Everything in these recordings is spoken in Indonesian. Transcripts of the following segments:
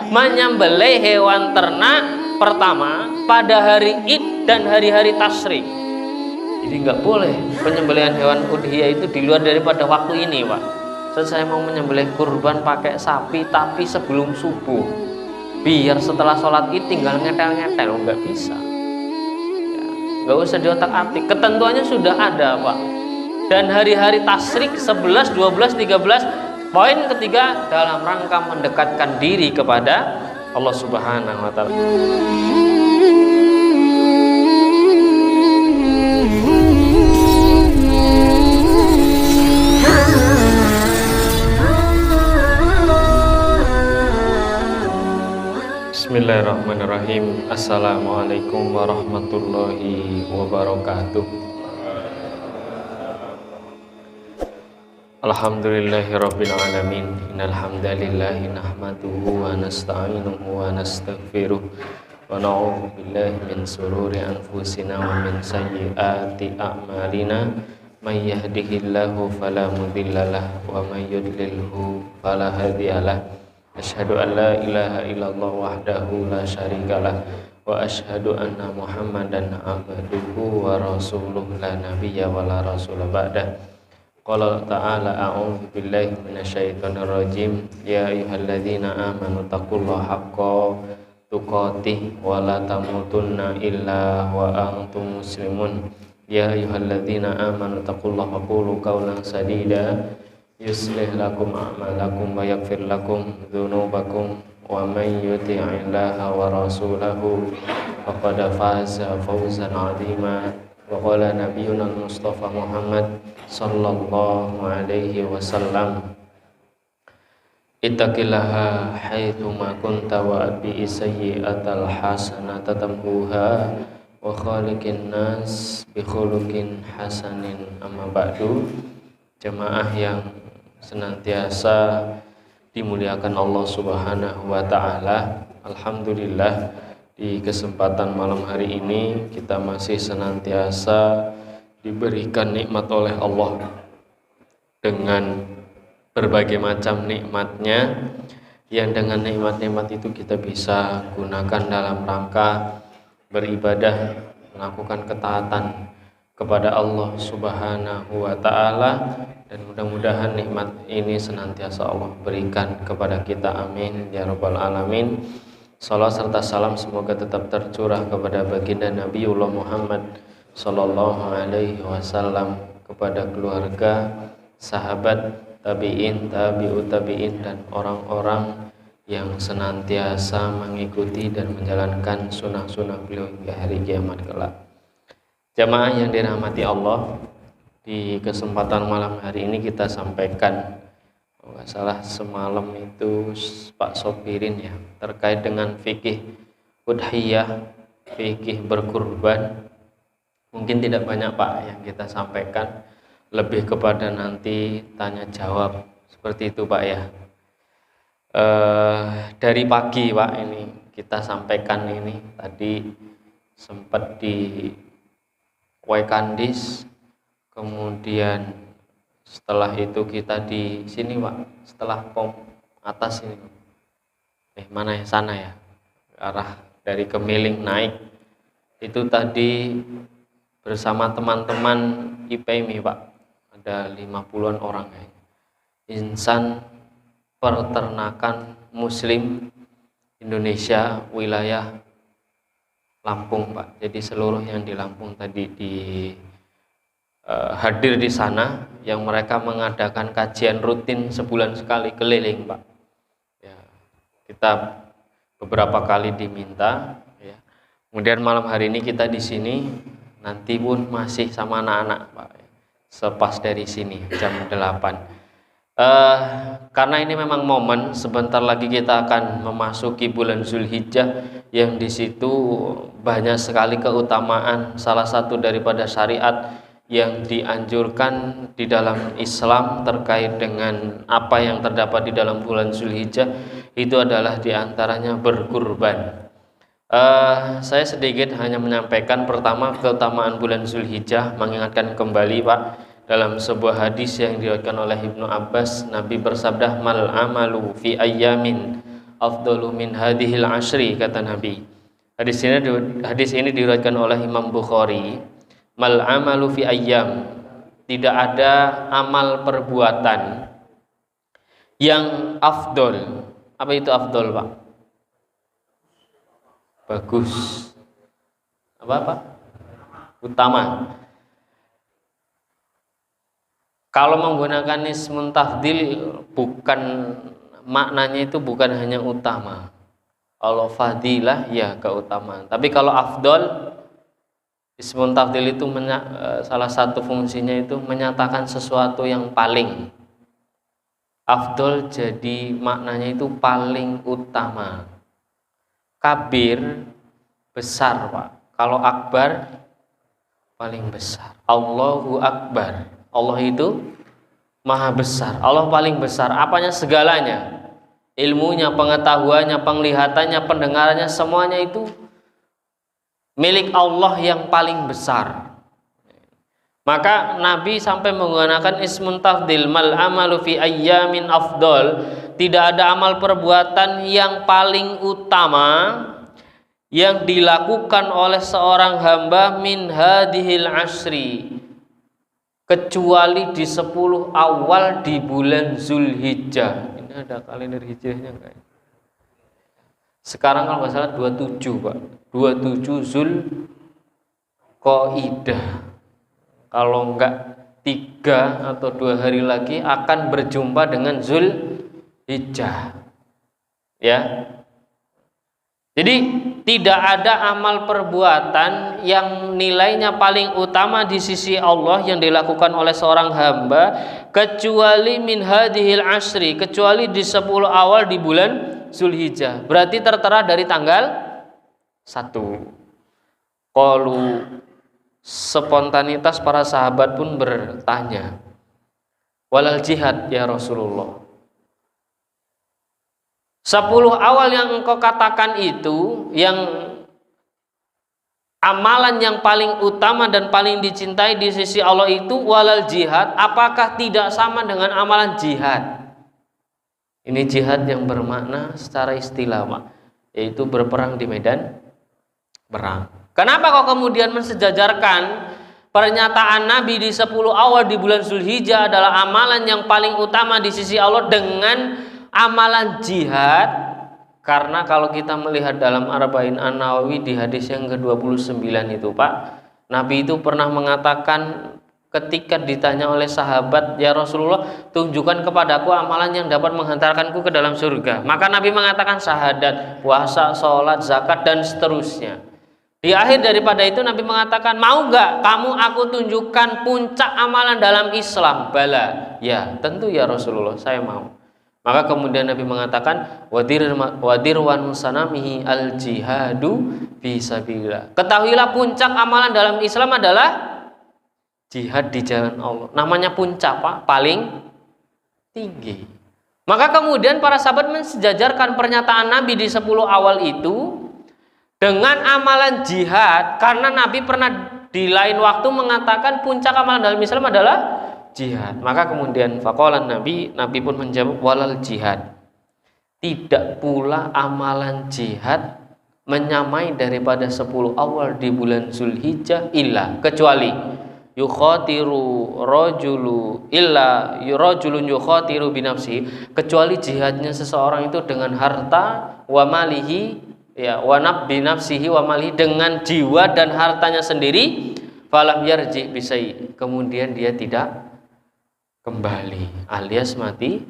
menyembelih hewan ternak pertama pada hari Id dan hari-hari tasyrik. Jadi nggak boleh penyembelihan hewan udhiyah itu di luar daripada waktu ini, Pak. Saya mau menyembelih kurban pakai sapi tapi sebelum subuh, biar setelah sholat Id tinggal ngetel-ngetel, nggak bisa. Ya, nggak usah diotak-atik, ketentuannya sudah ada, Pak. Dan hari-hari tasyrik 11, 12, 13, poin ketiga dalam rangka mendekatkan diri kepada Allah Subhanahu wa Ta'ala. Bismillahirrahmanirrahim. Assalamualaikum warahmatullahi wabarakatuh. Alhamdulillahirabbil alamin. Innal hamdalillahi nahmaduhu wa nasta'inuhu wa nastaghfiruh wa na'udzu billahi min shururi anfusina wa min sayyiati a'malina. May yahdihillahu fala mudhillalah wa may yudlilhu fala hadiyalah. Asyhadu an la ilaha illallah wahdahu la syarikalah wa asyhadu anna Muhammadan abduhu wa rasuluh la nabiyya wa la rasula ba'dah. Qala ta'ala a'udzu billahi minasyaitonir rajim. Ya ayyuhalladzina amanu taqullaha haqqa tuqatih wa la tamutunna illa wa antum muslimun. Ya ayyuhalladzina amanu taqullaha wa qulu qawlan sadida yuslih lakum a'malakum wa yaghfir lakum dzunubakum wa may yuti'illaha wa rasulahu faqad faza fawzan 'azima. Wa qala nabiyyuna Mustafa Muhammad sallallahu alaihi wasallam, ittaqillaha haitsu ma kunta wa atbi'i sayyi'atal hasanata tamhuha wa khaliqin nas bi khuluqin hasanin. Amma ba'du. Jemaah yang senantiasa dimuliakan Allah Subhanahu wa Ta'ala, alhamdulillah di kesempatan malam hari ini kita masih senantiasa diberikan nikmat oleh Allah dengan berbagai macam nikmatnya, yang dengan nikmat-nikmat itu kita bisa gunakan dalam rangka beribadah, melakukan ketaatan kepada Allah Subhanahu wa Ta'ala, dan mudah-mudahan nikmat ini senantiasa Allah berikan kepada kita, amin ya rabbal alamin. Salam serta salam semoga tetap tercurah kepada baginda Nabiullah Muhammad sallallahu alaihi wasallam, kepada keluarga, sahabat, tabi'in, tabi'ut tabi'in, dan orang-orang yang senantiasa mengikuti dan menjalankan sunnah-sunnah beliau hingga hari kiamat kelak. Jamaah yang dirahmati Allah, di kesempatan malam hari ini kita sampaikan, kalau nggak salah semalam itu Pak Sopirin ya, terkait dengan fikih udhiyah, fikih berkurban. Mungkin tidak banyak Pak yang kita sampaikan, lebih kepada nanti tanya jawab seperti itu Pak ya. Dari pagi Pak ini kita sampaikan ini, tadi sempat di Waikandis, kemudian setelah itu kita di sini Pak, setelah pom atas ini, mana ya, sana ya, arah dari Kemiling naik, itu tadi bersama teman-teman IPMI Pak, ada 50-an orang ya. Insan Peternakan Muslim Indonesia wilayah Lampung Pak. Jadi seluruh yang di Lampung tadi hadir di sana, yang mereka mengadakan kajian rutin sebulan sekali keliling Pak. Ya, kita beberapa kali diminta. Ya. Kemudian malam hari ini kita di sini, nanti pun masih sama anak-anak Pak. Sepas dari sini jam 8. Karena ini memang momen, sebentar lagi kita akan memasuki bulan Zulhijjah, yang di situ banyak sekali keutamaan. Salah satu daripada syariat yang dianjurkan di dalam Islam terkait dengan apa yang terdapat di dalam bulan Zulhijjah itu adalah diantaranya berkurban. Saya sedikit hanya menyampaikan pertama keutamaan bulan Zulhijjah, mengingatkan kembali Pak, dalam sebuah hadis yang diriwayatkan oleh Ibnu Abbas, Nabi bersabda, mal amalu fi ayyamin afdalu min hadhil ashri, kata Nabi. Hadis ini diriwayatkan oleh Imam Bukhari. Mal amalu fi ayyam, tidak ada amal perbuatan yang afdol. Apa itu afdol, Pak? Bagus. Apa? Utama. Kalau menggunakan ismun tafdil, bukan maknanya itu bukan hanya utama. Kalau fadilah ya keutamaan. Tapi kalau afdol, ismun tafdil itu salah satu fungsinya itu menyatakan sesuatu yang paling. Afdol jadi maknanya itu paling utama. Kabir besar, Pak. Kalau akbar paling besar. Allahu akbar. Allah itu maha besar. Allah paling besar. Apanya? Segalanya. Ilmunya, pengetahuannya, penglihatannya, pendengarannya, semuanya itu milik Allah yang paling besar. Maka Nabi sampai menggunakan ismun tafdil, mal amalu fi ayyamin afdol. Tidak ada amal perbuatan yang paling utama yang dilakukan oleh seorang hamba min hadhil ashri, kecuali di 10 awal di bulan Zulhijjah. Ini ada kalender hijrahnya enggak? Sekarang kalau nggak salah 27, Pak. 27 Zulqaidah. Kalau enggak 3 atau 2 hari lagi akan berjumpa dengan Zulhijjah. Ya. Jadi tidak ada amal perbuatan yang nilainya paling utama di sisi Allah yang dilakukan oleh seorang hamba kecuali min hadhil ashri, kecuali di 10 awal di bulan Zulhijjah. Berarti tertera dari tanggal 1. Qalu, spontanitas para sahabat pun bertanya, walal jihad ya Rasulullah. 10 awal yang engkau katakan itu, yang amalan yang paling utama dan paling dicintai di sisi Allah itu walal jihad, apakah tidak sama dengan amalan jihad? Ini jihad yang bermakna secara istilah, Pak, yaitu berperang di medan perang. Kenapa kok kemudian mensejajarkan pernyataan Nabi di 10 awal di bulan Zulhijjah adalah amalan yang paling utama di sisi Allah dengan amalan jihad? Karena kalau kita melihat dalam Arba'in An-Nawawi di hadis yang ke-29 itu, Pak, Nabi itu pernah mengatakan ketika ditanya oleh sahabat, ya Rasulullah, tunjukkan kepadaku amalan yang dapat menghantarkanku ke dalam surga. Maka Nabi mengatakan syahadat, puasa, sholat, zakat, dan seterusnya. Di akhir daripada itu Nabi mengatakan, mau gak kamu aku tunjukkan puncak amalan dalam Islam? Bala, ya tentu ya Rasulullah, saya mau. Maka kemudian Nabi mengatakan wadirwan sanamihi al jihadu fisabilillah. Ketahuilah puncak amalan dalam Islam adalah jihad di jalan Allah. Namanya puncak, Pak, paling tinggi. Maka kemudian para sahabat mensejajarkan pernyataan Nabi di 10 awal itu dengan amalan jihad, karena Nabi pernah di lain waktu mengatakan puncak amalan dalam Islam adalah jihad. Maka kemudian faqalan Nabi pun menjawab walal jihad, tidak pula amalan jihad menyamai daripada 10 awal di bulan Zulhijjah illa, kecuali yukhatiru rajulu illa rajulun yukhatiru binafsi, kecuali jihadnya seseorang itu dengan harta wa malihi, ya, wa nabbi nafsihi wa malihi, dengan jiwa dan hartanya sendiri, falam yarji bisai, kemudian dia tidak kembali alias mati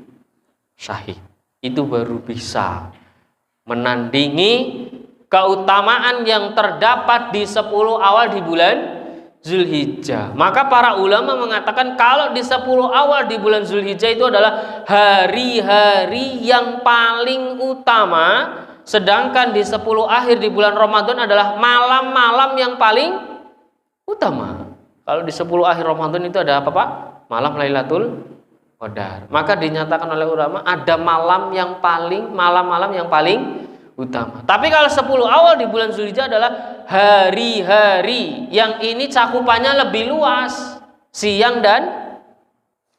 syahid. Itu baru bisa menandingi keutamaan yang terdapat di 10 awal di bulan Zulhijjah. Maka para ulama mengatakan kalau di 10 awal di bulan Zulhijjah itu adalah hari-hari yang paling utama, sedangkan di 10 akhir di bulan Ramadan adalah malam-malam yang paling utama. Kalau di 10 akhir Ramadan itu ada apa, Pak? Malam Lailatul Qadar. Maka dinyatakan oleh ulama ada malam-malam yang paling utama. Tapi kalau 10 awal di bulan Zulhijjah adalah hari-hari yang ini cakupannya lebih luas, siang dan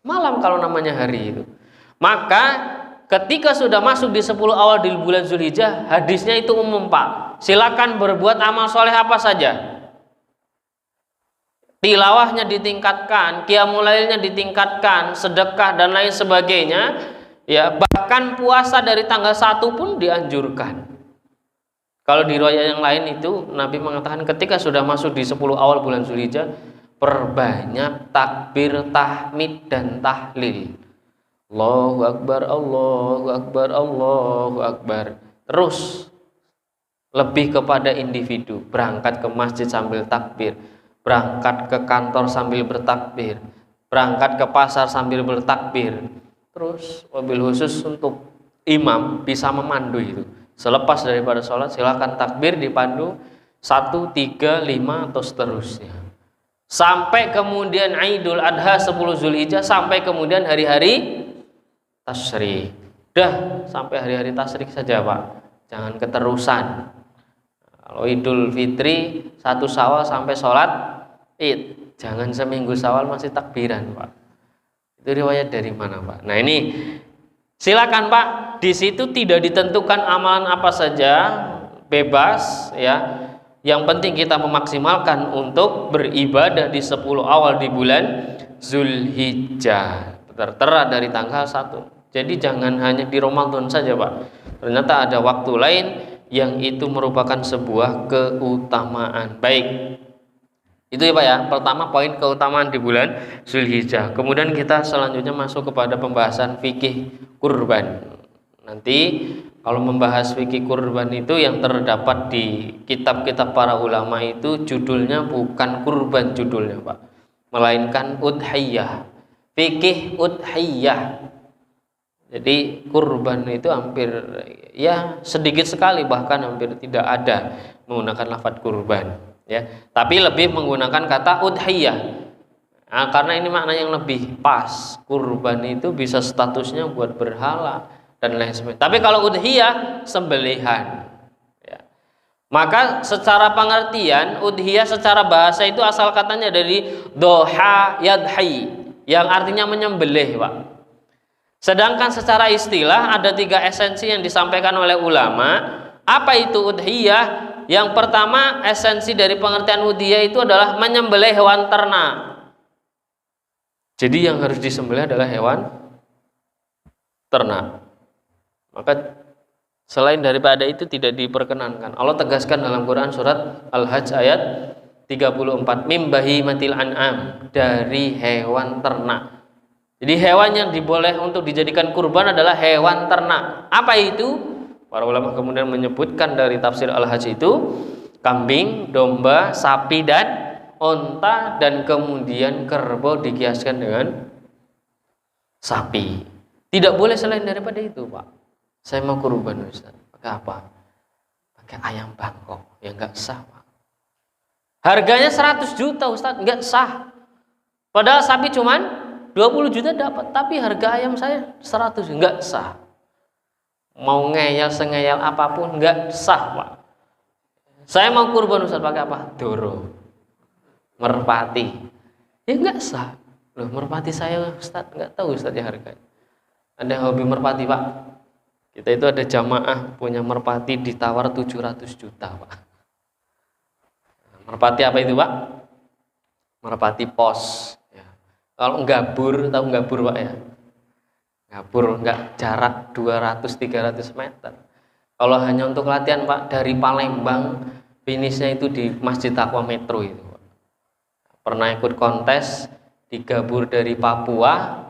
malam kalau namanya hari itu. Maka ketika sudah masuk di 10 awal di bulan Zulhijjah, hadisnya itu umum Pak. Silakan berbuat amal soleh apa saja. Tilawahnya ditingkatkan, qiyamul lailnya ditingkatkan, sedekah dan lain sebagainya. Ya, bahkan puasa dari tanggal 1 pun dianjurkan. Kalau di riwayat yang lain itu Nabi mengatakan ketika sudah masuk di 10 awal bulan Zulhijjah, perbanyak takbir, tahmid dan tahlil. Allahu Akbar, Allahu Akbar, Allahu Akbar. Terus lebih kepada individu, berangkat ke masjid sambil takbir, berangkat ke kantor sambil bertakbir, berangkat ke pasar sambil bertakbir. Terus wabil khusus untuk imam bisa memandu itu. Selepas daripada sholat silakan takbir dipandu 1, 3, 5 atau seterusnya. Sampai kemudian Idul Adha 10 Zulhijjah, sampai kemudian hari-hari tasyrik. Dah sampai hari-hari tasyrik saja Pak. Jangan keterusan. Kalau Idul Fitri 1 Syawal sampai sholat Id, jangan seminggu Syawal masih takbiran Pak. Itu riwayat dari mana Pak? Nah ini silakan Pak. Di situ tidak ditentukan amalan apa saja, bebas ya. Yang penting kita memaksimalkan untuk beribadah di 10 awal di bulan Zulhijjah, tertera dari tanggal 1. Jadi jangan hanya di Ramadan saja Pak. Ternyata ada waktu lain yang itu merupakan sebuah keutamaan. Baik. Itu ya Pak ya, pertama poin keutamaan di bulan Zulhijjah. Kemudian kita selanjutnya masuk kepada pembahasan fikih kurban. Nanti kalau membahas fikih kurban itu yang terdapat di kitab-kitab para ulama itu judulnya bukan kurban judulnya Pak, melainkan udhiyah, fikih udhiyah. Jadi kurban itu hampir ya sedikit sekali, bahkan hampir tidak ada menggunakan lafadz kurban. Ya, tapi lebih menggunakan kata udhiyah. Nah, karena ini makna yang lebih pas. Kurban itu bisa statusnya buat berhala dan lain sebagainya. Tapi kalau udhiyah sembelihan. Ya. Maka secara pengertian udhiyah secara bahasa itu asal katanya dari doha yadhi, yang artinya menyembelih, Pak. Sedangkan secara istilah ada 3 esensi yang disampaikan oleh ulama. Apa itu udhiyah? Yang pertama, esensi dari pengertian udhiyah itu adalah menyembelih hewan ternak. Jadi yang harus disembelih adalah hewan ternak. Maka selain daripada itu tidak diperkenankan. Allah tegaskan dalam Quran surat Al-Hajj ayat 34, mim bahimatil an'am, dari hewan ternak. Jadi hewan yang diboleh untuk dijadikan kurban adalah hewan ternak. Apa itu? Para ulama kemudian menyebutkan dari tafsir Al-Hajj itu kambing, domba, sapi dan onta, dan kemudian kerbau dikiaskan dengan sapi. Tidak boleh selain daripada itu Pak. Saya mau kurban Ustaz. Pakai apa? Pakai ayam Bangkok. Ya enggak sah Pak. Harganya 100 juta Ustaz, enggak sah. Padahal sapi cuman 20 juta dapat, tapi harga ayam saya 100, enggak sah. Mau ngeyel sengeyel apapun enggak sah Pak. Saya mau kurban Ustaz, pakai apa? Doro, merpati. Ya enggak sah. Loh, merpati saya Ustaz, enggak tahu Ustaz ya harganya. Ada yang hobi merpati Pak. Kita itu ada jamaah punya merpati ditawar 700 juta Pak. Merpati apa itu Pak? Merpati pos ya. Kalau gabur, tahu gabur Pak ya? Gabur enggak jarak 200-300 meter. Kalau hanya untuk latihan Pak, dari Palembang finishnya itu di Masjid Taqwa Metro itu Pak. Pernah ikut kontes di gabur dari Papua,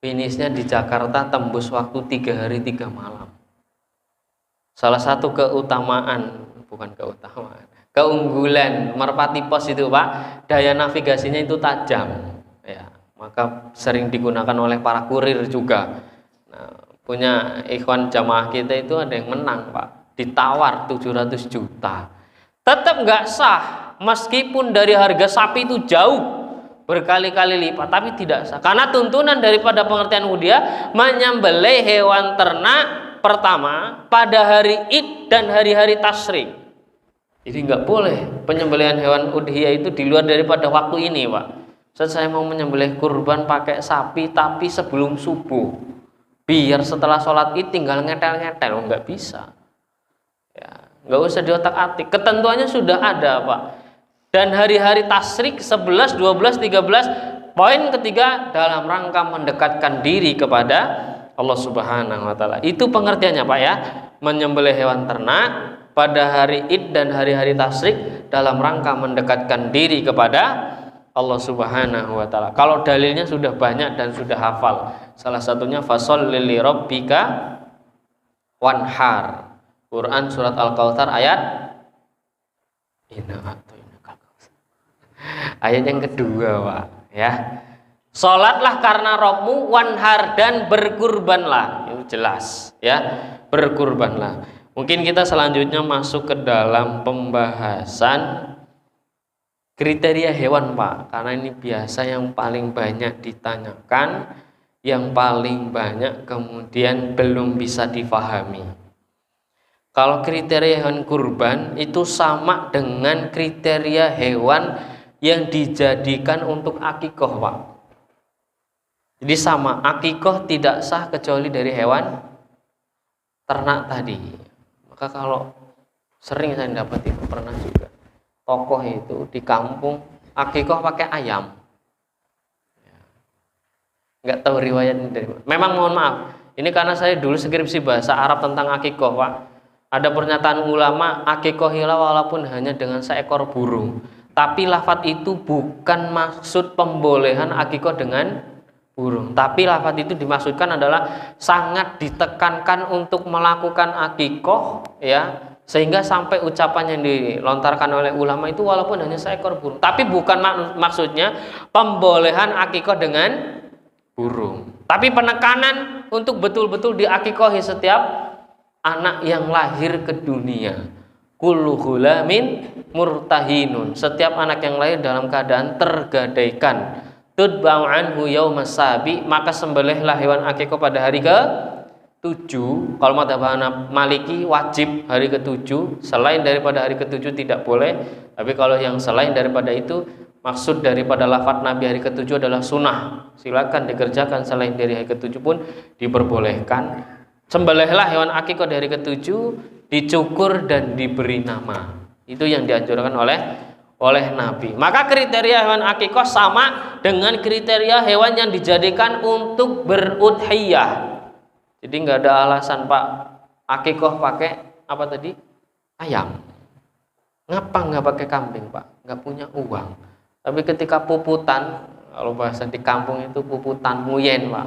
finishnya di Jakarta, tembus waktu 3 hari 3 malam. Salah satu keutamaan, bukan keutamaan, keunggulan merpati pos itu Pak, daya navigasinya itu tajam ya. Maka sering digunakan oleh para kurir juga. Nah, punya ikhwan jamaah kita itu ada yang menang Pak, ditawar 700 juta. Tetap nggak sah, meskipun dari harga sapi itu jauh berkali-kali lipat, tapi tidak sah. Karena tuntunan daripada pengertian udhiyah menyembelih hewan ternak pertama pada hari Id dan hari-hari tasyrik. Jadi nggak boleh penyembelihan hewan udhiyah itu di luar daripada waktu ini Pak. Saya mau menyembelih kurban pakai sapi tapi sebelum subuh. biar setelah sholat id tinggal ngetel-ngetel, nggak bisa. Ya, nggak usah diotak-atik. Ketentuannya sudah ada, Pak. Dan hari-hari tasyrik 11, 12, 13, poin ketiga dalam rangka mendekatkan diri kepada Allah Subhanahu wa taala. Itu pengertiannya, Pak ya. Menyembelih hewan ternak pada hari id dan hari-hari tasyrik dalam rangka mendekatkan diri kepada Allah Subhanahu wa taala. Kalau dalilnya sudah banyak dan sudah hafal. Salah satunya fasholli li rabbika wanhar. Quran surat Al-Kautsar ayat ayat yang kedua, Pak, ya. Salatlah karena Rabbmu, wanhar, dan berkurbanlah. Itu jelas, ya. Berkurbanlah. Mungkin kita selanjutnya masuk ke dalam pembahasan kriteria hewan, Pak, karena ini biasa yang paling banyak ditanyakan, yang paling banyak kemudian belum bisa difahami. Kalau kriteria hewan kurban itu sama dengan kriteria hewan yang dijadikan untuk akikoh, Pak. Jadi sama, akikoh tidak sah kecuali dari hewan ternak tadi. Maka kalau sering saya dapat itu, pernah juga tokoh itu di kampung akikoh pakai ayam. Nggak tahu riwayatnya dari mana. Memang mohon maaf, ini karena saya dulu skripsi bahasa Arab tentang akikoh, Pak. Ada pernyataan ulama, akikoh hilah walaupun hanya dengan seekor burung. Tapi lafadz itu bukan maksud pembolehan akikoh dengan burung. Tapi lafadz itu dimaksudkan adalah sangat ditekankan untuk melakukan akikoh, ya. Sehingga sampai ucapan yang dilontarkan oleh ulama itu walaupun hanya seekor burung. Tapi bukan maksudnya pembolehan akikoh dengan burung. Tapi penekanan untuk betul-betul diakikohi setiap anak yang lahir ke dunia. Kullu ghulamin murtahinun. Setiap anak yang lahir dalam keadaan tergadaikan. Tudba'u anhu yaumas sabi, maka sembelihlah hewan akikoh pada hari ke-7. Kalau madzhab Maliki wajib hari ke-7, selain daripada hari ke-7 tidak boleh. Tapi kalau yang selain daripada itu, maksud daripada lafadz Nabi hari ke-7 adalah sunnah. Silakan dikerjakan selain dari hari ke-7 pun diperbolehkan. Sembelihlah hewan akikoh dari hari ke-7, dicukur dan diberi nama. Itu yang dianjurkan oleh Nabi. Maka kriteria hewan akikoh sama dengan kriteria hewan yang dijadikan untuk berudhiyah. Jadi nggak ada alasan, Pak, akikoh pakai apa tadi? Ayam. Ngapa nggak pakai kambing, Pak? Nggak punya uang. Tapi ketika puputan, kalau bahasa di kampung itu puputan muyen, Pak,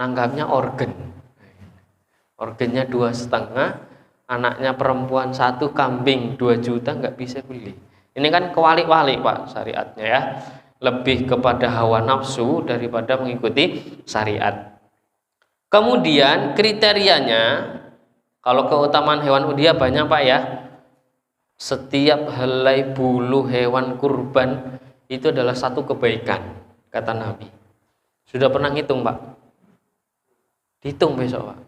nanggapnya organ. Organnya 2,5, anaknya perempuan 1, kambing 2 juta, nggak bisa beli. Ini kan kewalik-walik, Pak, syariatnya ya. Lebih kepada hawa nafsu daripada mengikuti syariat. Kemudian kriterianya, kalau keutamaan hewan udhiyah banyak, Pak ya. Setiap helai bulu hewan kurban itu adalah satu kebaikan, kata Nabi. Sudah pernah ngitung, Pak? Dihitung besok, Pak.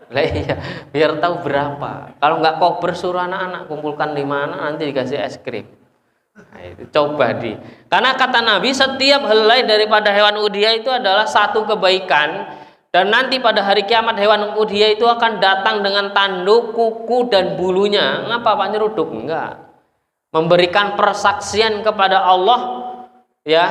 Lah iya, biar tahu berapa. Kalau nggak kober, suruh anak-anak kumpulkan 5 anak, nanti dikasih es krim. Nah, itu coba karena kata Nabi setiap helai daripada hewan udhiyah itu adalah satu kebaikan, dan nanti pada hari kiamat hewan udhiyah itu akan datang dengan tanduk, kuku, dan bulunya. Ngapa, Pak, nyeruduk? Enggak. Memberikan persaksian kepada Allah, ya,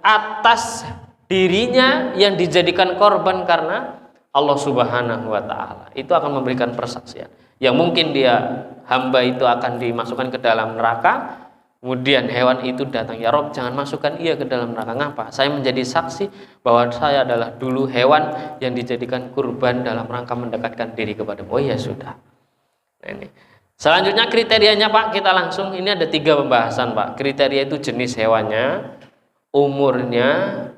atas dirinya yang dijadikan korban karena Allah Subhanahu wa taala. Itu akan memberikan persaksian. Yang mungkin dia hamba itu akan dimasukkan ke dalam neraka. Kemudian hewan itu datang, ya Rob, jangan masukkan ia ke dalam neraka. Ngapa? Saya menjadi saksi bahwa saya adalah dulu hewan yang dijadikan kurban dalam rangka mendekatkan diri kepada. Oh ya sudah. Nah, ini. Selanjutnya kriterianya, Pak, kita langsung, ini ada 3 pembahasan, Pak. Kriteria itu jenis hewannya, umurnya,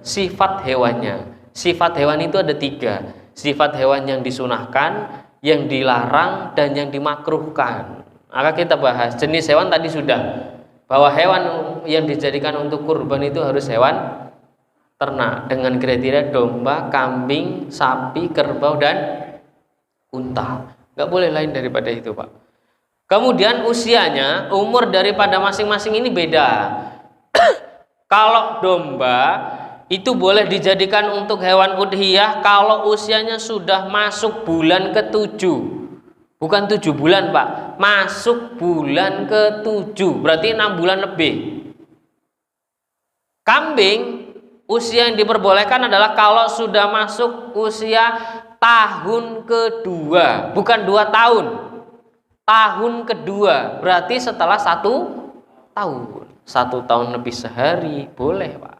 sifat hewannya. Sifat hewan itu ada 3. Sifat hewan yang disunahkan, yang dilarang, dan yang dimakruhkan. Maka kita bahas jenis hewan tadi sudah. Bahwa hewan yang dijadikan untuk kurban itu harus hewan ternak dengan kriteria domba, kambing, sapi, kerbau, dan unta. Nggak boleh lain daripada itu, Pak. Kemudian usianya, umur daripada masing-masing ini beda. Kalau domba itu boleh dijadikan untuk hewan udhiyah kalau usianya sudah masuk bulan ke-7. Bukan 7 bulan Pak, masuk bulan ke-7, berarti 6 bulan lebih. Kambing usia yang diperbolehkan adalah kalau sudah masuk usia tahun kedua, bukan 2 tahun. Tahun kedua, berarti setelah 1 tahun. 1 tahun lebih sehari boleh Pak.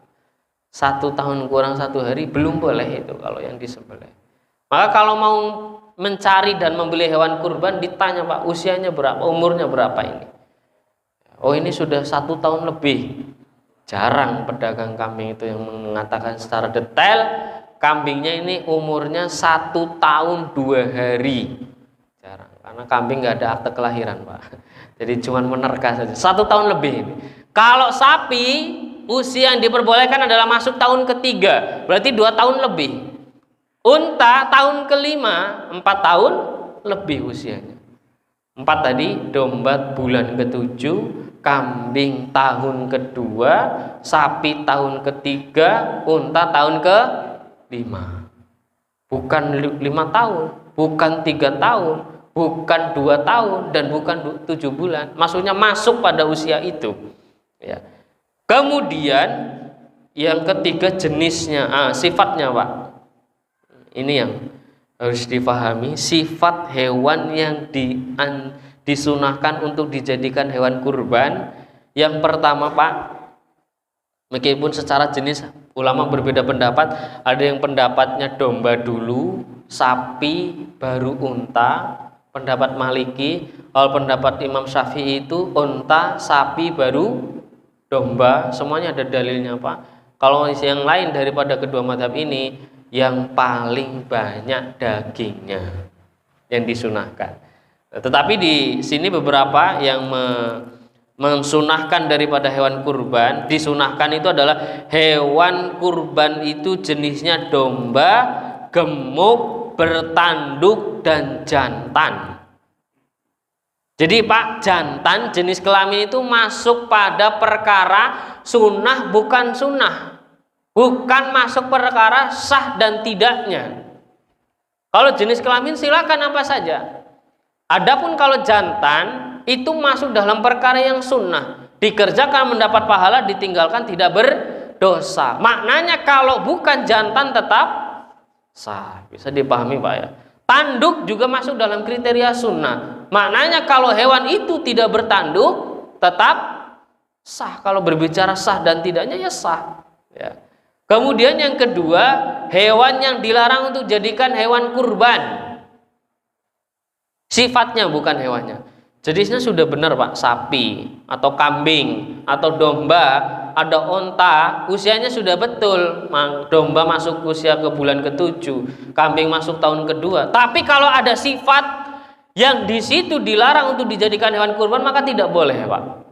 1 tahun kurang 1 hari belum boleh itu kalau yang disembelih. Maka kalau mau mencari dan membeli hewan kurban ditanya Pak, usianya berapa, umurnya berapa ini? Oh ini sudah 1 tahun lebih. Jarang pedagang kambing itu yang mengatakan secara detail kambingnya ini umurnya 1 tahun 2 hari. Jarang, karena kambing nggak ada akte kelahiran Pak. Jadi cuma menerka saja. 1 tahun lebih ini. Kalau sapi usia yang diperbolehkan adalah masuk tahun ketiga, berarti 2 tahun lebih. Unta tahun kelima 4 tahun lebih usianya. 4 tadi, domba bulan ke-7, kambing tahun kedua, sapi tahun ketiga, unta tahun ke-5. Bukan 5 tahun, bukan 3 tahun, bukan 2 tahun, dan bukan 7 bulan. Maksudnya masuk pada usia itu. Ya. Kemudian yang ketiga jenisnya, sifatnya Pak. Ini yang harus dipahami, sifat hewan yang disunahkan untuk dijadikan hewan kurban. Yang pertama Pak, meskipun secara jenis ulama berbeda pendapat, ada yang pendapatnya domba dulu, sapi, baru unta. Pendapat Maliki, kalau pendapat Imam Syafi'i itu unta, sapi, baru domba. Semuanya ada dalilnya Pak. Kalau yang lain daripada kedua mazhab ini, yang paling banyak dagingnya yang disunahkan. Tetapi di sini beberapa yang mensunahkan daripada hewan kurban, disunahkan itu adalah hewan kurban itu jenisnya domba, gemuk, bertanduk, dan jantan. Jadi Pak, jantan jenis kelamin itu masuk pada perkara sunnah bukan sunnah. Bukan masuk perkara sah dan tidaknya. Kalau jenis kelamin silakan apa saja. Adapun kalau jantan itu masuk dalam perkara yang sunnah. Dikerjakan mendapat pahala, ditinggalkan tidak berdosa. Maknanya kalau bukan jantan tetap sah. Bisa dipahami Pak ya. Tanduk juga masuk dalam kriteria sunnah. Maknanya kalau hewan itu tidak bertanduk tetap sah. Kalau berbicara sah dan tidaknya ya sah. Ya. Kemudian yang kedua, hewan yang dilarang untuk jadikan hewan kurban. Sifatnya bukan hewannya. Jenisnya sudah benar Pak, sapi atau kambing atau domba, ada onta, usianya sudah betul. Domba masuk usia ke bulan ke-7, kambing masuk tahun kedua. Tapi kalau ada sifat yang di situ dilarang untuk dijadikan hewan kurban, maka tidak boleh Pak.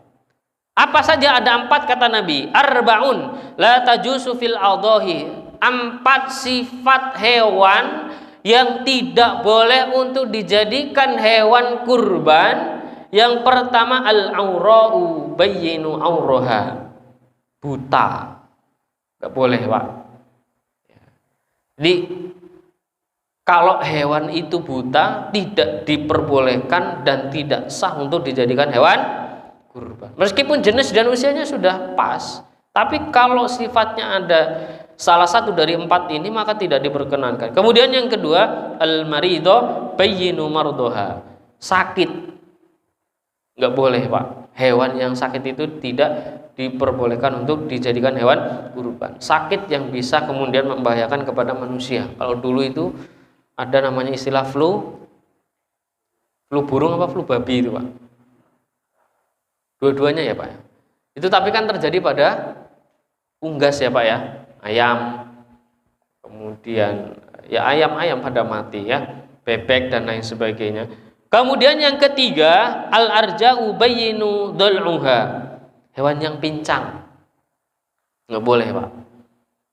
Apa saja? Ada 4 kata Nabi, arbaun la tajusu fil adhahi. 4 sifat hewan yang tidak boleh untuk dijadikan hewan kurban. Yang pertama al-aura'u bayyinu auraha. Buta. Enggak boleh Pak. Jadi kalau hewan itu buta tidak diperbolehkan dan tidak sah untuk dijadikan hewan kurban. Meskipun jenis dan usianya sudah pas, tapi kalau sifatnya ada salah satu dari 4 ini maka tidak diperkenankan. Kemudian yang kedua, al-marido bayyinu mardoha. Sakit. Enggak boleh Pak. Hewan yang sakit itu tidak diperbolehkan untuk dijadikan hewan kurban. Sakit yang bisa kemudian membahayakan kepada manusia. Kalau dulu itu ada namanya istilah flu burung apa flu babi itu Pak. Dua-duanya ya Pak. Itu tapi kan terjadi pada unggas ya Pak ya. Ayam. Kemudian ya ayam pada mati ya. Bebek dan lain sebagainya. Kemudian yang ketiga, al-arja'u bayyinu dhal'uha. Hewan yang pincang. Nggak boleh Pak.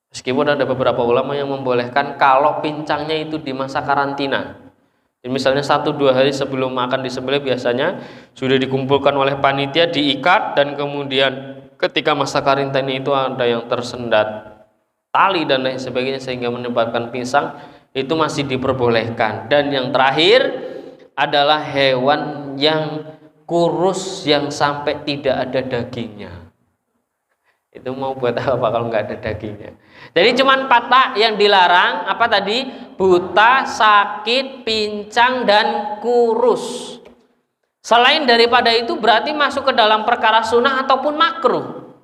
Meskipun ada beberapa ulama yang membolehkan kalau pincangnya itu di masa karantina. Misalnya 1-2 hari sebelum makan disembelih biasanya sudah dikumpulkan oleh panitia, diikat, dan kemudian ketika masa karantina itu ada yang tersendat tali dan lain sebagainya sehingga menyebabkan pingsan, itu masih diperbolehkan. Dan yang terakhir adalah hewan yang kurus yang sampai tidak ada dagingnya. Itu mau buat apa kalau nggak ada dagingnya? Jadi cuma 4 Pak yang dilarang. Apa tadi? Buta, sakit, pincang, dan kurus. Selain daripada itu berarti masuk ke dalam perkara sunnah ataupun makruh.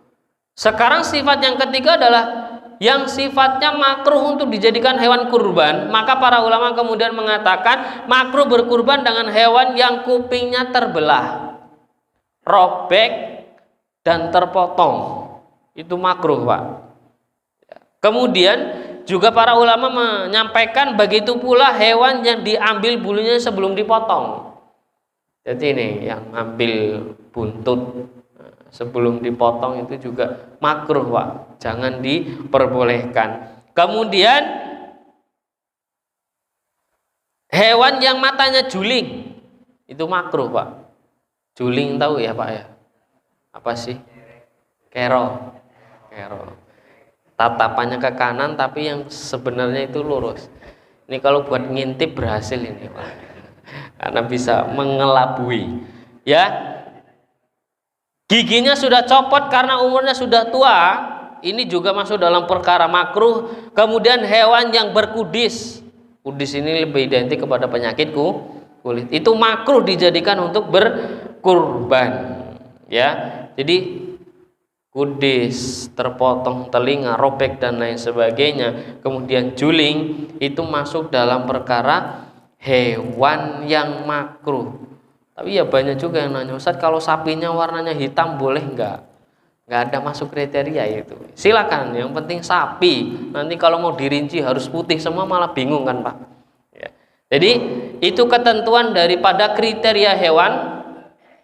Sekarang sifat yang ketiga adalah yang sifatnya makruh untuk dijadikan hewan kurban. Maka para ulama kemudian mengatakan makruh berkurban dengan hewan yang kupingnya terbelah, robek, dan terpotong. Itu makruh, Pak. Kemudian juga para ulama menyampaikan begitu pula hewan yang diambil bulunya sebelum dipotong. Jadi ini yang ambil buntut sebelum dipotong itu juga makruh, Pak. Jangan diperbolehkan. Kemudian hewan yang matanya juling itu makruh, Pak. Juling tahu ya, Pak ya? Apa sih? Kero. Tatapannya ke kanan tapi yang sebenarnya itu lurus. Ini kalau buat ngintip berhasil ini, Pak. Karena bisa mengelabui. Ya. Giginya sudah copot karena umurnya sudah tua. Ini juga masuk dalam perkara makruh. Kemudian hewan yang berkudis. Kudis ini lebih identik kepada penyakit kulit. Itu makruh dijadikan untuk berkurban. Ya. Jadi kudis, terpotong telinga, robek dan lain sebagainya, kemudian juling, itu masuk dalam perkara hewan yang makruh. Tapi ya banyak juga yang nanya, Ustaz kalau sapinya warnanya hitam boleh nggak? Nggak ada masuk kriteria itu. Silakan, yang penting sapi. Nanti kalau mau dirinci harus putih semua malah bingung kan, Pak. Ya. Jadi itu ketentuan daripada kriteria hewan,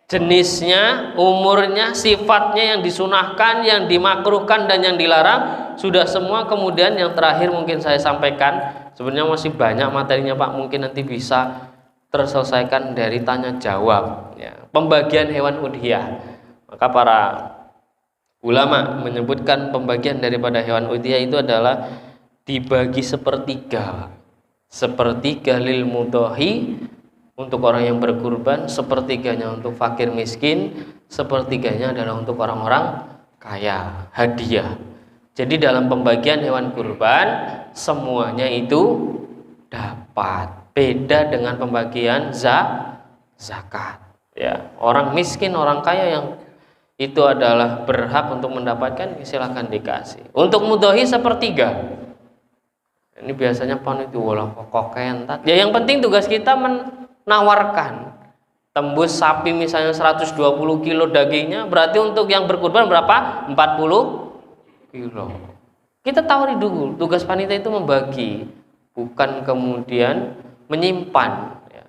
jenisnya, umurnya, sifatnya yang disunahkan, yang dimakruhkan dan yang dilarang, sudah semua. Kemudian yang terakhir mungkin saya sampaikan, sebenarnya masih banyak materinya, Pak, mungkin nanti bisa terselesaikan dari tanya jawab ya. Pembagian hewan udhiyah. Maka para ulama menyebutkan pembagian daripada hewan udhiyah itu adalah dibagi sepertiga lil mudhahi untuk orang yang berkurban, sepertiganya untuk fakir miskin, sepertiganya adalah untuk orang-orang kaya, hadiah. Jadi dalam pembagian hewan kurban semuanya itu dapat. Beda dengan pembagian zakat. Ya, orang miskin, orang kaya yang itu adalah berhak untuk mendapatkan, silakan dikasih. Untuk mudhahi sepertiga. Ini biasanya panitia wala pokok kentat. Ya yang penting tugas kita menawarkan. Tembus sapi misalnya 120 kilo dagingnya, berarti untuk yang berkurban berapa? 40 kilo. Kita tawari dulu. Tugas panitia itu membagi, bukan kemudian menyimpan ya.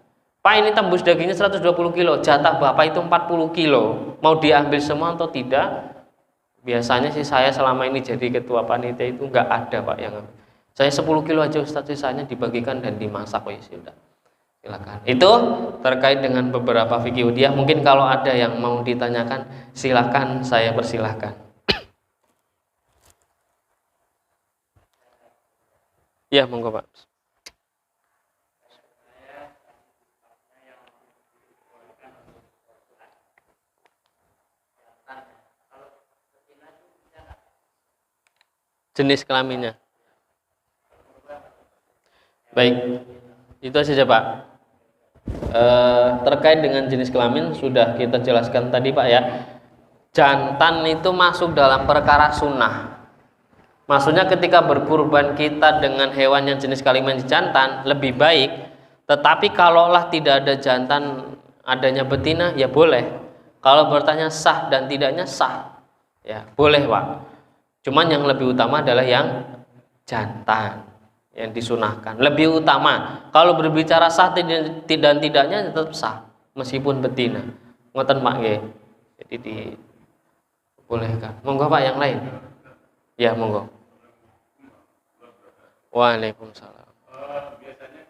Pak, ini tembus dagingnya 120 kilo, jatah Bapak itu 40 kilo, mau diambil semua atau tidak? Biasanya sih saya selama ini jadi ketua panitia itu nggak ada, Pak, yang saya 10 kilo aja Ustaz, sisanya dibagikan dan dimasak. Oh ya sudah, silakan. Itu terkait dengan beberapa fikih udhiyah. Mungkin kalau ada yang mau ditanyakan silakan, saya persilahkan. Ya, monggo, Pak. Jenis kelaminnya. Baik, itu saja, Pak. Terkait dengan jenis kelamin sudah kita jelaskan tadi, Pak ya. Jantan itu masuk dalam perkara sunnah. Maksudnya ketika berkurban kita dengan hewan yang jenis kelamin jantan lebih baik. Tetapi kalaulah tidak ada jantan, adanya betina, ya boleh. Kalau bertanya sah dan tidaknya sah, ya boleh, Pak. Cuman yang lebih utama adalah yang jantan yang disunahkan. Lebih utama. Kalau berbicara sah dan tidaknya tetap sah meskipun betina. Ngoten, Pak nggih. Jadi dibolehkan. Monggo, Pak, yang lain. Ya, monggo. Waalaikumsalam. Biasanya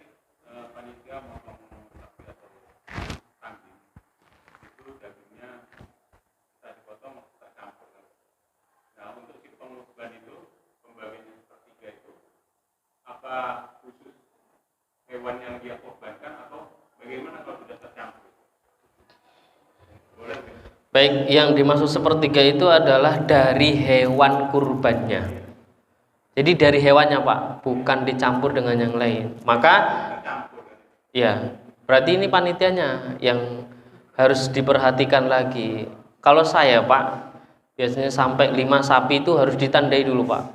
panitia motong sapi atau kambing itu dagingnya bisa dipotong atau kita campur. Nah, untuk si pengurban itu pembagiannya seperti Baik, yang dimaksud sepertiga itu adalah dari hewan kurbannya. Jadi dari hewannya Pak, bukan dicampur dengan yang lain. Maka ya, berarti ini panitianya yang harus diperhatikan lagi. Kalau saya Pak, biasanya sampai 5 sapi itu harus ditandai dulu Pak.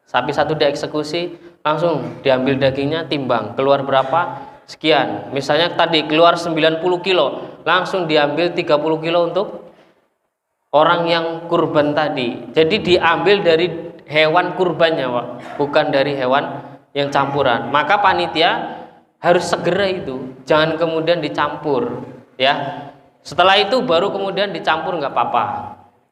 Sapi satu dieksekusi, langsung diambil dagingnya, timbang, keluar berapa? Sekian. Misalnya tadi keluar 90 kilo, langsung diambil 30 kilo untuk orang yang kurban tadi. Jadi diambil dari hewan kurbannya Pak, bukan dari hewan yang campuran. Maka panitia harus segera itu, jangan kemudian dicampur ya. Setelah itu baru kemudian dicampur nggak apa-apa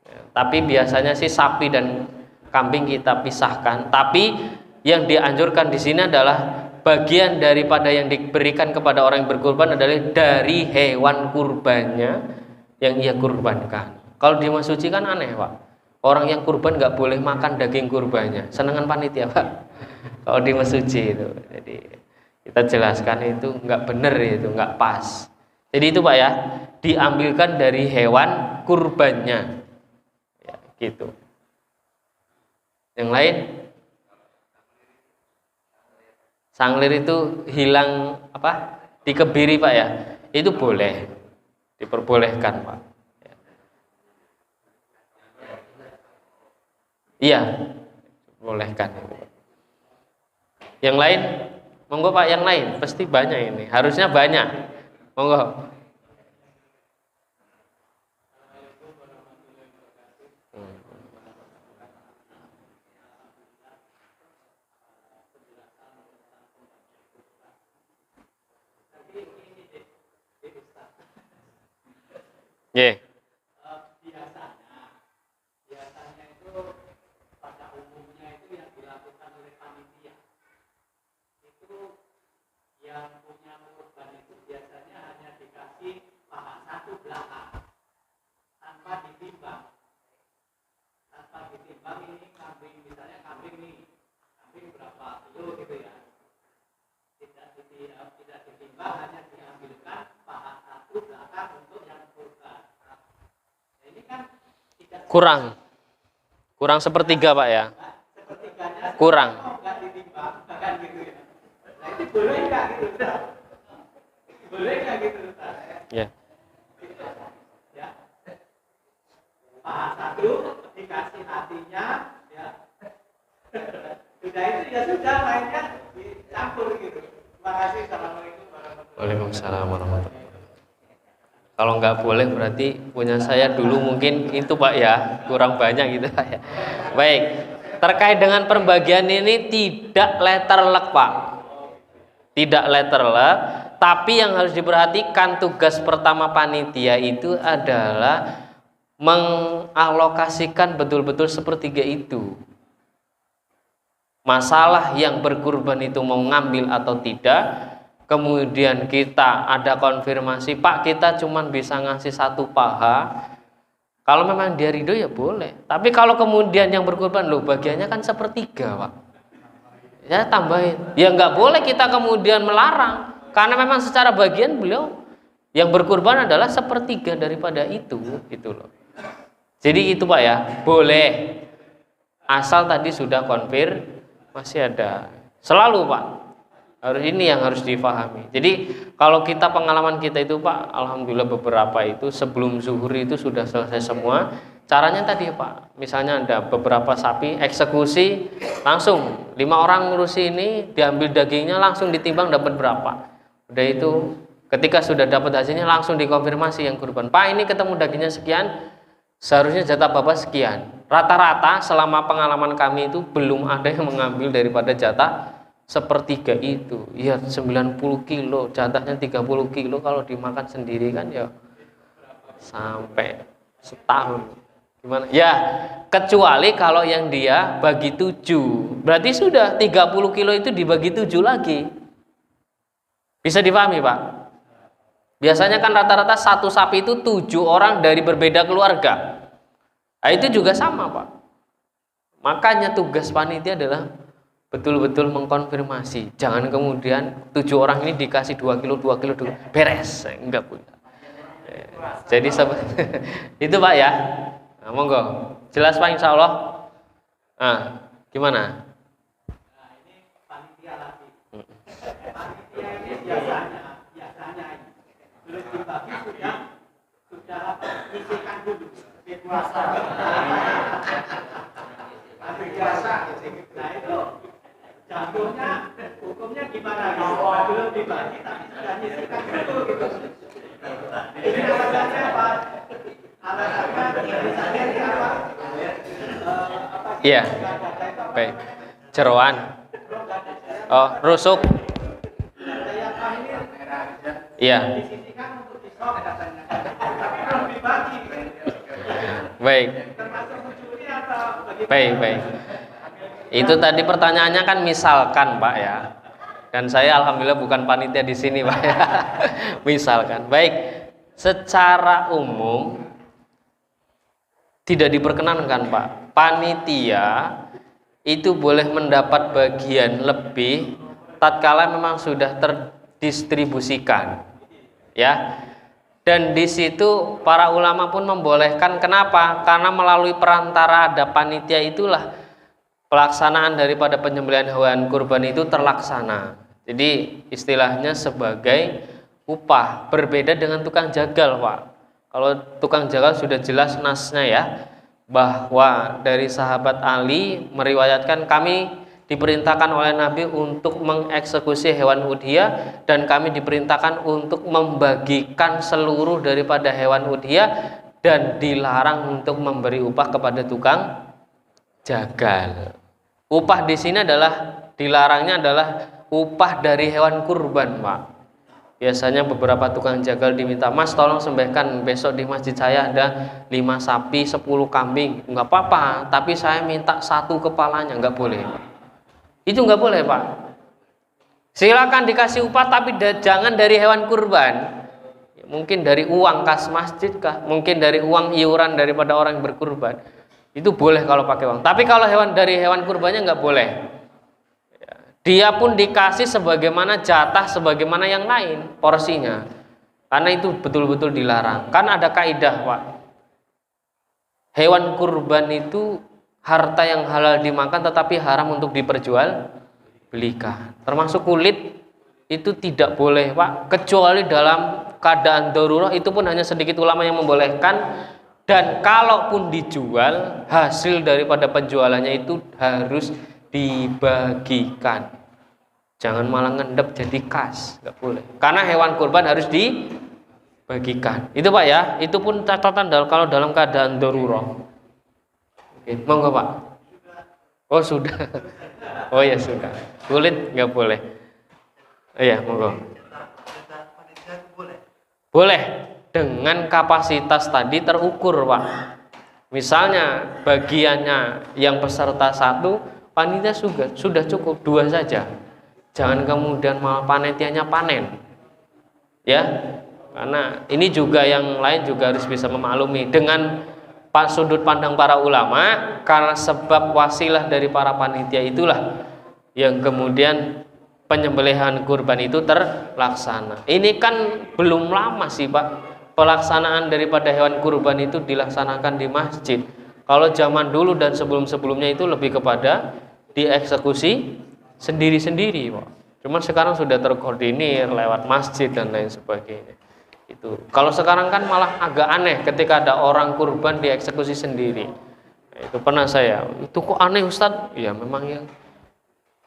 ya, tapi biasanya sih sapi dan kambing kita pisahkan. Tapi yang dianjurkan di sini adalah bagian daripada yang diberikan kepada orang yang berkurban adalah dari hewan kurbannya yang ia kurbankan. Kalau di Mas Suci kan aneh Pak, orang yang kurban nggak boleh makan daging kurbannya, senengan panitia Pak. Kalau di Mas Suci itu, jadi kita jelaskan itu nggak bener, itu nggak pas. Jadi itu Pak ya, diambilkan dari hewan kurbannya ya, gitu. Yang lain, sanglir itu hilang apa? Dikebiri Pak ya, itu boleh, diperbolehkan Pak. Iya, bolehkan. Yang lain, monggo Pak, yang lain pasti banyak ini, harusnya banyak. Monggo. Yeah. Biasanya itu pada umumnya itu yang dilakukan oleh panitia itu yang punya kurban itu biasanya hanya dikasih paha satu belakang tanpa ditimbang ini kambing, misalnya kambing nih, kambing berapa kilo gitu ya, tidak ditimbang, hanya diambilkan paha satu belakang untuk yang kurban. Nah, ini kan kurang sepertiga Pak ya, sepertiganya kurang nggak ditimbang bahkan gitu ya. Nah itu boleh nggak gitu Ustaz? Boleh nggak gitu Ustaz? ya. Ya, paha satu dikasih hatinya ya, sudah itu ya sudah, lainnya dicampur gitu. Terima kasih. Assalamualaikum warahmatullahi wabarakatuh. Waalaikumsalam warahmatullahi wabarakatuh. Kalau nggak boleh berarti punya saya dulu mungkin itu Pak ya, kurang banyak gitu Pak ya. Baik, terkait dengan pembagian ini tidak letterlek Pak, tidak letterlek, tapi yang harus diperhatikan tugas pertama panitia itu adalah mengalokasikan betul-betul sepertiga itu. Masalah yang berkurban itu mau ngambil atau tidak, kemudian kita ada konfirmasi, Pak kita cuman bisa ngasih satu paha, kalau memang dia ridho ya boleh. Tapi kalau kemudian yang berkurban, loh bagiannya kan sepertiga Pak, ya tambahin. Ya nggak boleh kita kemudian melarang, karena memang secara bagian beliau yang berkurban adalah sepertiga daripada itu, gitu loh. Jadi itu Pak ya, boleh, asal tadi sudah masih ada. Selalu Pak, harus ini yang harus difahami. Jadi kalau kita pengalaman kita itu Pak, alhamdulillah beberapa itu sebelum zuhur itu sudah selesai semua. Caranya tadi Pak, misalnya ada beberapa sapi eksekusi, langsung 5 orang ngurusi ini, diambil dagingnya langsung ditimbang dapat berapa. Udah itu ketika sudah dapat hasilnya langsung dikonfirmasi yang kurban, Pak ini ketemu dagingnya sekian, seharusnya jatah Bapak sekian. Rata-rata selama pengalaman kami itu belum ada yang mengambil daripada jatah sepertiga itu. Ya 90 kilo, jatahnya 30 kilo, kalau dimakan sendiri kan ya sampai setahun. Gimana? Ya, kecuali kalau yang dia bagi 7. Berarti sudah 30 kilo itu dibagi 7 lagi. Bisa dipahami Pak? Biasanya kan rata-rata satu sapi itu 7 orang dari berbeda keluarga. Nah, itu juga sama Pak. Makanya tugas panitia adalah betul-betul mengkonfirmasi. Jangan kemudian 7 orang ini dikasih 2 kilo, beres. Enggak punya. Jadi itu Pak ya. Nah, monggo. Jelas Pak insya Allah. Nah, gimana? Nah, ini panitia lagi. Panitia ini biasanya belum dibagi sudah isikan dulu. Puasa. Biasa. Nah itu jatuhnya hukumnya gimana? Belum dibagi tapi sudah nyisikan dulu gitu. Ini alasannya apa? Alasannya misalnya di apa? Iya. Baik. Jeroan. Oh, rusuk. Iya. Disisikan untuk disok katanya. Tapi belum dibagi. Baik. Termasuk mencuri atau bagaimana? Baik. Itu tadi pertanyaannya kan misalkan Pak ya. Dan saya alhamdulillah bukan panitia di sini Pak ya. Misalkan. Baik. Secara umum tidak diperkenankan Pak. Panitia itu boleh mendapat bagian lebih tatkala memang sudah terdistribusikan. Ya. Dan di situ para ulama pun membolehkan. Kenapa? Karena melalui perantara ada panitia itulah pelaksanaan daripada penyembelihan hewan kurban itu terlaksana. Jadi istilahnya sebagai upah, berbeda dengan tukang jagal Pak. Kalau tukang jagal sudah jelas nasnya ya, bahwa dari sahabat Ali meriwayatkan kami diperintahkan oleh Nabi untuk mengeksekusi hewan udhiyah dan kami diperintahkan untuk membagikan seluruh daripada hewan udhiyah dan dilarang untuk memberi upah kepada tukang jagal. Upah di sini adalah dilarangnya adalah upah dari hewan kurban, Pak. Biasanya beberapa tukang jagal diminta, Mas tolong sembelihkan besok di masjid saya ada 5 sapi, 10 kambing. Enggak apa-apa, tapi saya minta 1 kepalanya, enggak boleh. Itu enggak boleh Pak. Silakan dikasih upah tapi jangan dari hewan kurban. Mungkin dari uang kas masjid kah, mungkin dari uang iuran daripada orang yang berkurban. Itu boleh kalau pakai uang. Tapi kalau dari hewan kurbannya enggak boleh. Dia pun dikasih sebagaimana jatah sebagaimana yang lain porsinya. Karena itu betul-betul dilarang. Kan ada kaidah Pak. Hewan kurban itu harta yang halal dimakan tetapi haram untuk diperjualbelikan. Termasuk kulit itu tidak boleh Pak, kecuali dalam keadaan darurat, itu pun hanya sedikit ulama yang membolehkan. Dan kalaupun dijual, hasil daripada penjualannya itu harus dibagikan. Jangan malah ngendep jadi kas, nggak boleh. Karena hewan kurban harus dibagikan. Itu Pak ya, itu pun catatan kalau dalam keadaan darurat. Oke, monggo Pak. Oh sudah. Oh ya sudah. Kulit nggak boleh. Oh ya monggo. Boleh dengan kapasitas tadi terukur Pak. Misalnya bagiannya yang peserta 1, panitia sudah cukup 2 saja. Jangan kemudian malah panitianya panen. Ya. Karena ini juga yang lain juga harus bisa memaklumi dengan sudut pandang para ulama, karena sebab wasilah dari para panitia itulah yang kemudian penyembelihan kurban itu terlaksana. Ini kan belum lama sih Pak, pelaksanaan daripada hewan kurban itu dilaksanakan di masjid. Kalau zaman dulu dan sebelum-sebelumnya itu lebih kepada dieksekusi sendiri-sendiri Pak. Cuman sekarang sudah terkoordinir lewat masjid dan lain sebagainya. Itu. Kalau sekarang kan malah agak aneh ketika ada orang kurban dieksekusi sendiri. Itu pernah saya, itu kok aneh Ustadz? Ya memang yang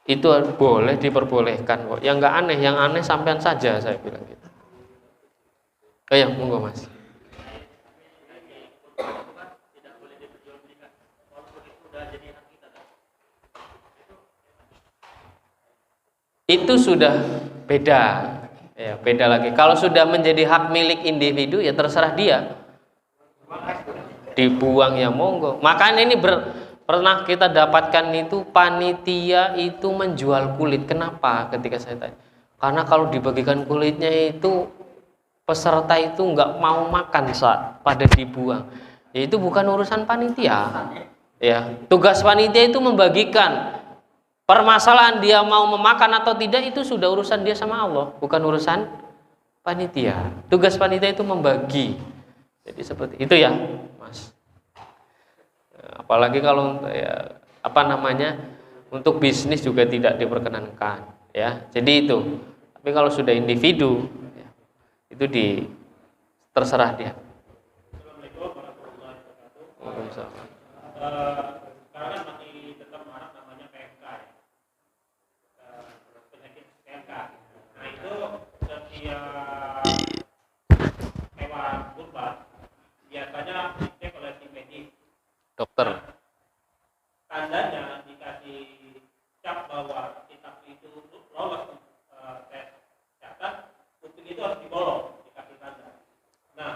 itu boleh diperbolehkan kok. Yang nggak aneh, yang aneh sampean saja saya bilang gitu. Oh ya, monggo Mas. Itu sudah beda. Ya, beda lagi. Kalau sudah menjadi hak milik individu ya terserah dia. Dibuang ya monggo. Makanya ini pernah kita dapatkan itu panitia itu menjual kulit. Kenapa? Ketika saya tanya. Karena kalau dibagikan kulitnya itu peserta itu nggak mau makan saat pada dibuang. Ya, itu bukan urusan panitia. Ya, tugas panitia itu membagikan. Permasalahan dia mau memakan atau tidak itu sudah urusan dia sama Allah, bukan urusan panitia. Tugas panitia itu membagi. Jadi seperti itu ya, Mas. Apalagi kalau ya, untuk bisnis juga tidak diperkenankan, ya. Jadi itu. Tapi kalau sudah individu, ya, itu terserah dia. Assalamualaikum warahmatullahi wabarakatuh. Waalaikumsalam. Sekarang kan masih tetap marak namanya PMK ya. Penyakit PMK. Nah itu setiap hewan kurban biasanya dicek oleh tim medis. Dokter. Tandanya dikasih cap bahwa kita itu lolos tes kesehatan, kuping itu harus dibolong, dikasih tanda. Nah,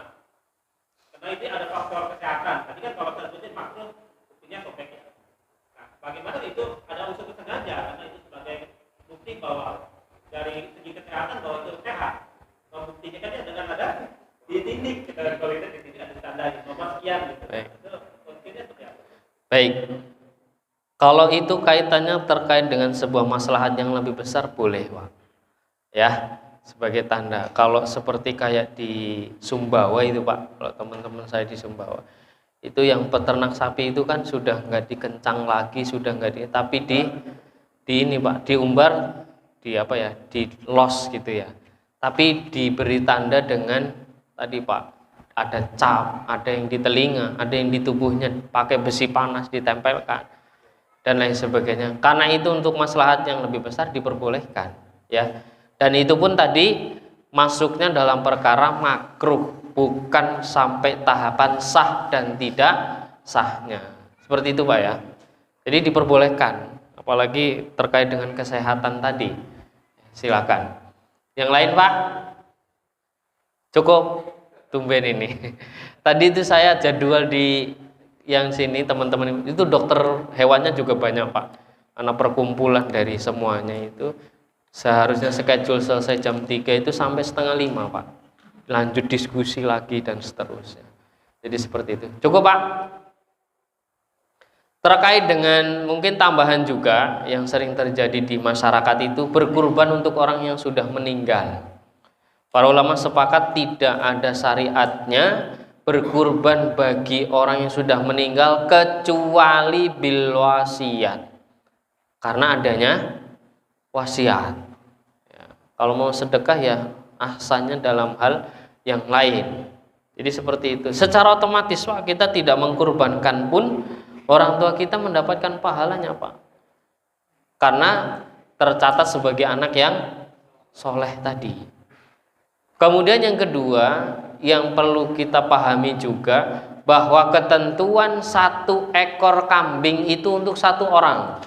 karena ini ada faktor kesehatan. Tadi kan kalau tertulis makro kupingnya sobek ya. Nah, bagaimana itu ada unsur sengaja karena itu sebagai bukti bahwa dari segi kesehatan bahwa itu sehat. Membuktikan kan dengan ada di titik kalau itu di titik ada tanda nomor sekian gitu. Itu buktinya seperti apa? Baik. Kalau itu kaitannya terkait dengan sebuah maslahat yang lebih besar, boleh, Pak. Ya, sebagai tanda. Kalau seperti kayak di Sumbawa itu, Pak, kalau teman-teman saya di Sumbawa, itu yang peternak sapi itu kan sudah nggak dikencang lagi, sudah nggak tapi di ini, Pak, diumbar, di los gitu ya. Tapi diberi tanda dengan tadi, Pak, ada cap, ada yang di telinga, ada yang di tubuhnya, pakai besi panas ditempelkan dan lain sebagainya. Karena itu untuk maslahat yang lebih besar diperbolehkan, ya. Dan itu pun tadi masuknya dalam perkara makruh, bukan sampai tahapan sah dan tidak sahnya. Seperti itu, Pak, ya. Jadi diperbolehkan, apalagi terkait dengan kesehatan tadi. Silakan. Yang lain, Pak? Cukup? Tumben ini. Tadi itu saya jadwal di yang sini teman-teman itu dokter hewannya juga banyak, Pak. Karena perkumpulan dari semuanya itu seharusnya schedule selesai jam 3 itu sampai setengah 5, Pak. Lanjut diskusi lagi dan seterusnya. Jadi seperti itu. Cukup, Pak? Terkait dengan mungkin tambahan juga yang sering terjadi di masyarakat itu berkurban untuk orang yang sudah meninggal. Para ulama sepakat tidak ada syariatnya berkurban bagi orang yang sudah meninggal kecuali bil wasiat, karena adanya wasiat. Ya, kalau mau sedekah ya ahsannya dalam hal yang lain. Jadi seperti itu. Secara otomatis, Pak, kita tidak mengkurbankan pun orang tua kita mendapatkan pahalanya, Pak, karena tercatat sebagai anak yang soleh tadi. Kemudian yang kedua yang perlu kita pahami juga bahwa ketentuan 1 ekor kambing itu untuk 1 orang.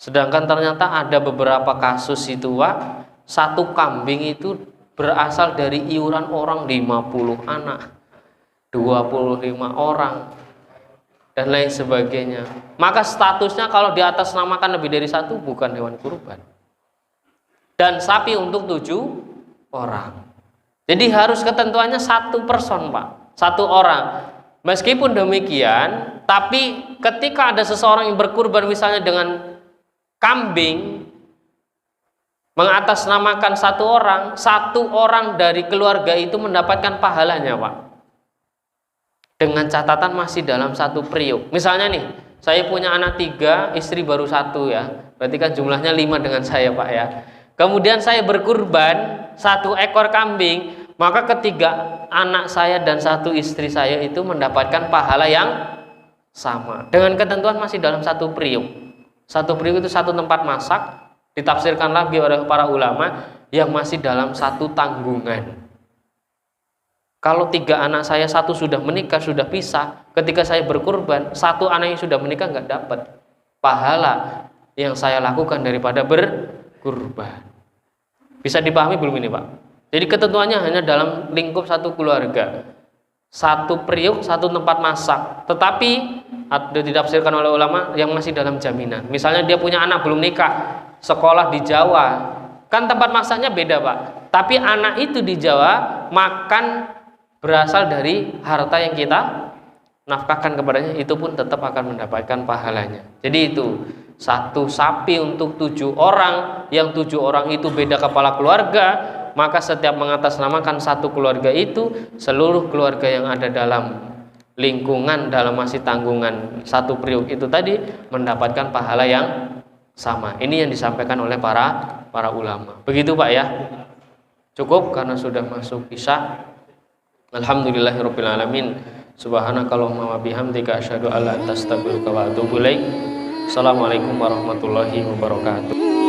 Sedangkan ternyata ada beberapa kasus itu, Pak, 1 kambing itu berasal dari iuran orang 50 anak, 25 orang dan lain sebagainya. Maka statusnya kalau di atas namakan lebih dari 1 bukan hewan kurban. Dan sapi untuk 7 orang. Jadi harus ketentuannya 1 person, Pak, 1 orang. Meskipun demikian, tapi ketika ada seseorang yang berkurban misalnya dengan kambing, mengatasnamakan 1 orang, 1 orang dari keluarga itu mendapatkan pahalanya, Pak. Dengan catatan masih dalam 1 periuk. Misalnya nih, saya punya anak 3, istri baru 1 ya. Berarti kan jumlahnya 5 dengan saya, Pak, ya. Kemudian saya berkurban 1 ekor kambing, maka ketiga anak saya dan 1 istri saya itu mendapatkan pahala yang sama. Dengan ketentuan masih dalam 1 periuk. 1 periuk itu 1 tempat masak, ditafsirkan lagi oleh para ulama yang masih dalam 1 tanggungan. Kalau 3 anak saya, 1 sudah menikah, sudah pisah, ketika saya berkurban, 1 anak yang sudah menikah nggak dapat pahala yang saya lakukan daripada berkurban. Bisa dipahami belum ini, Pak? Jadi ketentuannya hanya dalam lingkup 1 keluarga, 1 periuk, 1 tempat masak. Tetapi ada ditafsirkan oleh ulama yang masih dalam jaminan. Misalnya dia punya anak belum nikah, sekolah di Jawa, kan tempat masaknya beda, Pak. Tapi anak itu di Jawa makan berasal dari harta yang kita nafkahkan kepadanya, itu pun tetap akan mendapatkan pahalanya. Jadi itu 1 sapi untuk 7 orang, yang 7 orang itu beda kepala keluarga, maka setiap mengatasnamakan satu keluarga itu, seluruh keluarga yang ada dalam lingkungan, dalam masih tanggungan satu priuk itu tadi mendapatkan pahala yang sama. Ini yang disampaikan oleh para ulama. Begitu Pak ya. Cukup karena sudah masuk isya. Alhamdulillahirabbil alamin. Subhanakallahumma wa bihamdika asyhadu an la ilaha illa anta astaghfiruka wa atubu ilaik. Assalamualaikum warahmatullahi wabarakatuh.